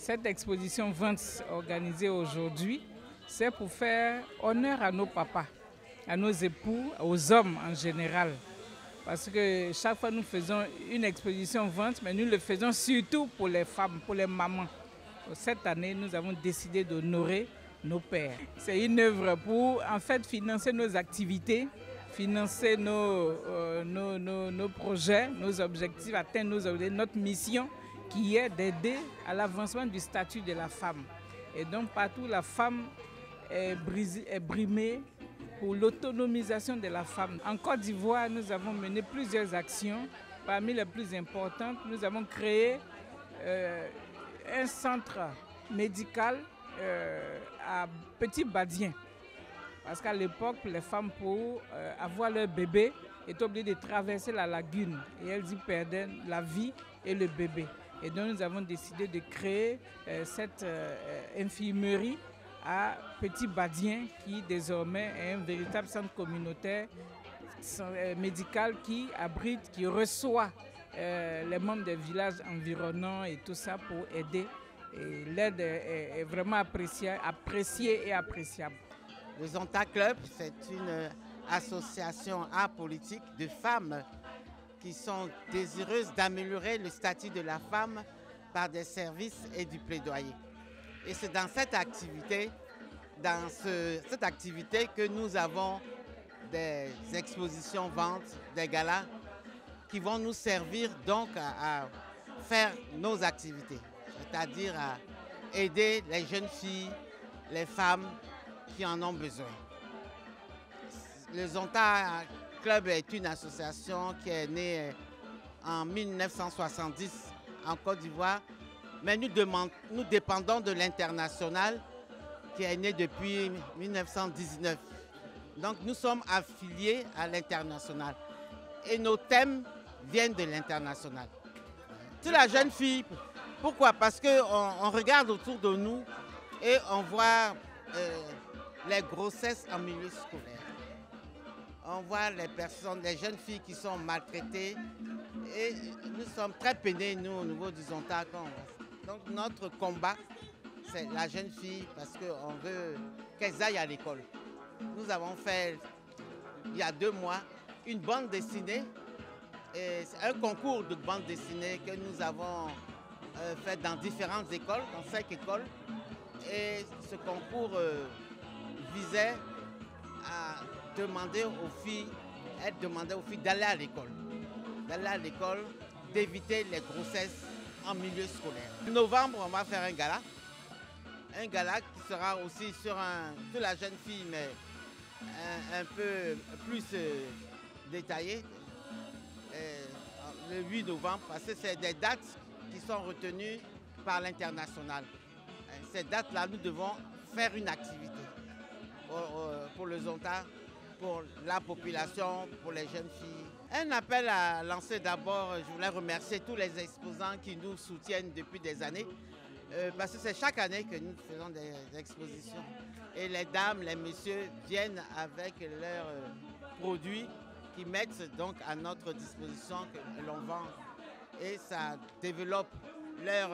Cette exposition vente organisée aujourd'hui, c'est pour faire honneur à nos papas, à nos époux, aux hommes en général. Parce que chaque fois nous faisons une exposition vente, mais nous le faisons surtout pour les femmes, pour les mamans. Cette année, nous avons décidé d'honorer nos pères. C'est une œuvre pour en fait financer nos activités, financer nos projets, nos objectifs, atteindre nos objectifs, notre mission qui est d'aider à l'avancement du statut de la femme. Et donc partout, la femme est brimée pour l'autonomisation de la femme. En Côte d'Ivoire, nous avons mené plusieurs actions. Parmi les plus importantes, nous avons créé un centre médical à Petit Badien. Parce qu'à l'époque, les femmes, pour avoir leur bébé, étaient obligées de traverser la lagune. Et elles y perdaient la vie et le bébé. Et donc nous avons décidé de créer cette infirmerie à Petit Badien, qui désormais est un véritable centre communautaire médical qui abrite, qui reçoit les membres des villages environnants et tout ça pour aider. Et l'aide est vraiment appréciée et appréciable. Le Zonta Club, c'est une association apolitique de femmes qui sont désireuses d'améliorer le statut de la femme par des services et du plaidoyer. Et c'est dans cette activité, que nous avons des expositions ventes, des galas qui vont nous servir donc à faire nos activités, c'est-à-dire à aider les jeunes filles, les femmes qui en ont besoin. Le Zonta Club est une association qui est née en 1970 en Côte d'Ivoire, mais nous dépendons de l'international qui est né depuis 1919. Donc nous sommes affiliés à l'international et nos thèmes viennent de l'international. C'est la jeune fille. Pourquoi? Parce qu'on regarde autour de nous et on voit les grossesses en milieu scolaire. On voit les jeunes filles qui sont maltraitées et nous sommes très peinés, nous, au niveau du Zonta. Donc notre combat, c'est la jeune fille parce qu'on veut qu'elles aillent à l'école. Nous avons fait, il y a 2 mois, une bande dessinée, et c'est un concours de bande dessinée que nous avons fait dans différentes écoles, dans 5 écoles. Et ce concours visait à demander aux filles d'aller à l'école, d'éviter les grossesses en milieu scolaire. En novembre, on va faire un gala qui sera aussi sur la jeune fille, mais un peu plus détaillé. Le 8 novembre, parce que c'est des dates qui sont retenues par l'international. Ces dates-là, nous devons faire une activité pour le Zonta, pour la population, pour les jeunes filles. Un appel à lancer d'abord, je voulais remercier tous les exposants qui nous soutiennent depuis des années, parce que c'est chaque année que nous faisons des expositions. Et les dames, les messieurs viennent avec leurs produits qui mettent donc à notre disposition, que l'on vend. Et ça développe leur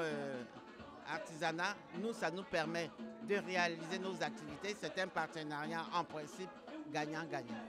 artisanat. Nous, ça nous permet de réaliser nos activités. C'est un partenariat en principe gagnant-gagnant.